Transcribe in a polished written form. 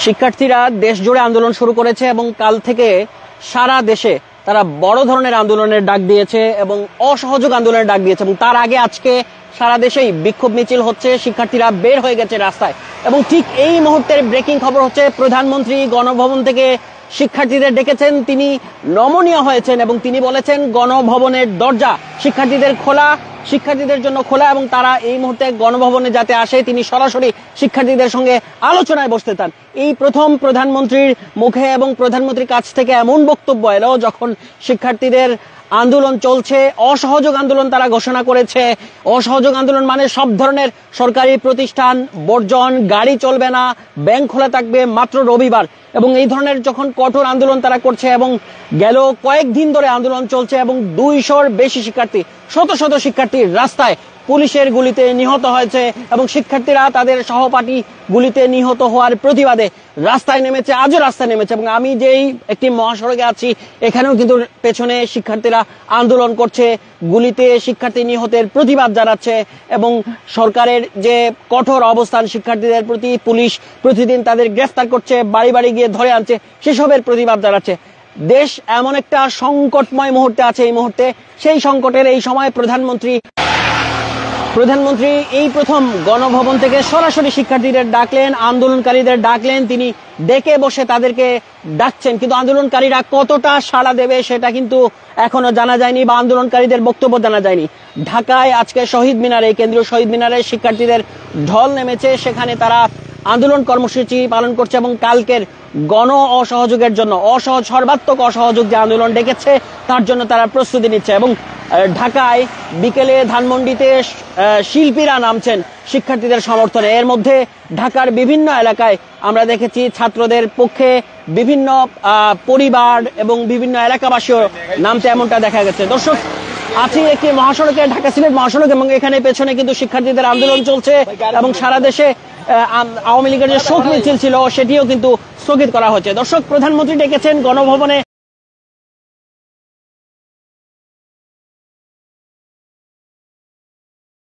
শিক্ষার্থীরা দেশ জুড়ে আন্দোলন শুরু করেছে এবং কাল থেকে সারা দেশে তারা বড় ধরনের আন্দোলনের ডাক দিয়েছে এবং অসহযোগ আন্দোলনের ডাক দিয়েছে এবং তার আগে আজকে সারা দেশেই বিক্ষোভ মিছিল হচ্ছে, শিক্ষার্থীরা বের হয়ে গেছে রাস্তায়। এবং ঠিক এই মুহূর্তের ব্রেকিং খবর হচ্ছে, প্রধানমন্ত্রী গণভবন থেকে শিক্ষার্থীদের ডেকেছেন, তিনি নমনীয় হয়েছেন এবং তিনি বলেছেন গণভবনের দরজা শিক্ষার্থীদের জন্য খোলা এবং তারা এই মুহূর্তে গণভবনে যাতে আসে তিনি সরাসরি শিক্ষার্থীদের সঙ্গে আলোচনায় বসতে চান। এই প্রথম প্রধানমন্ত্রীর মুখে এবং প্রধানমন্ত্রীর কাছ থেকে এমন বক্তব্য এলো যখন শিক্ষার্থীদের আন্দোলন চলছে, অসহযোগ আন্দোলন তারা ঘোষণা করেছে। অসহযোগ আন্দোলন মানে সব ধরনের সরকারি প্রতিষ্ঠান বর্জন, গাড়ি চলবে না, ব্যাংক খোলা থাকবে মাত্র রবিবার। এবং এই ধরনের যখন কঠোর আন্দোলন তারা করছে এবং গেল কয়েকদিন ধরে আন্দোলন চলছে এবং 200-র বেশি শিক্ষার্থী, শত শত শিক্ষার্থী রাস্তায় পুলিশের গুলিতে নিহত হয়েছে এবং শিক্ষার্থীরা তাদের সহপাঠী গুলিতে নিহত হওয়ার প্রতিবাদে রাস্তায় নেমেছে, আজও রাস্তায় নেমেছে। এবং আমি যেই একটি মহাসড়কে আছি এখানেও কিন্তু পেছনে শিক্ষার্থীরা আন্দোলন করছে, গুলিতে শিক্ষার্থী নিহতের প্রতিবাদ জানাচ্ছে এবং সরকারের যে কঠোর অবস্থান শিক্ষার্থীদের প্রতি, পুলিশ প্রতিদিন তাদের গ্রেফতার করছে, বাড়ি বাড়ি গিয়ে ধরে আনছে, সেসবের প্রতিবাদ জানাচ্ছে। দেশ এমন একটা সংকটময় মুহূর্তে আছে এই মুহূর্তে, সেই সংকটের এই সময় প্রধানমন্ত্রী এই প্রথম গণভবন থেকে সরাসরি শিক্ষার্থীদের ডাকলেন, আন্দোলনকারীদের ডাকলেন, তিনি ডেকে বসে তাদেরকে ডাকছেন। কিন্তু আন্দোলনকারীরা কতটা সাড়া দেবে সেটা কিন্তু এখনো জানা যায়নি বা আন্দোলনকারীদের বক্তব্য জানা যায়নি। ঢাকায় আজকে শহীদ মিনারে, কেন্দ্রীয় শহীদ মিনারে শিক্ষার্থীদের ঢল নেমেছে, সেখানে তারা আন্দোলন কর্মসূচি পালন করছে এবং কালকের গণ অসহযোগের জন্য সর্বাত্মক অসহযোগ যে আন্দোলন ডেকেছে তার জন্য তারা প্রস্তুতি নিচ্ছে। এবং ঢাকায় বিকেলে ধানমন্ডিতে শিল্পীরা নামছেন শিক্ষার্থীদের সমর্থনে। এর মধ্যে ঢাকার বিভিন্ন এলাকায় আমরা দেখেছি ছাত্রদের পক্ষে বিভিন্ন পরিবার এবং বিভিন্ন এলাকাবাসীও নামতে, এমনটা দেখা গেছে। দর্শক, আছি একটি মহাসড়কে, ঢাকা সিলেট মহাসড়ক, এবং এখানে পেছনে কিন্তু শিক্ষার্থীদের আন্দোলন চলছে এবং সারা দেশে আওয়ামী লীগের যে শোক মিছিল ছিল সেটিও কিন্তু স্থগিত করা হচ্ছে। দর্শক, প্রধানমন্ত্রী ডেকেছেন গণভবনে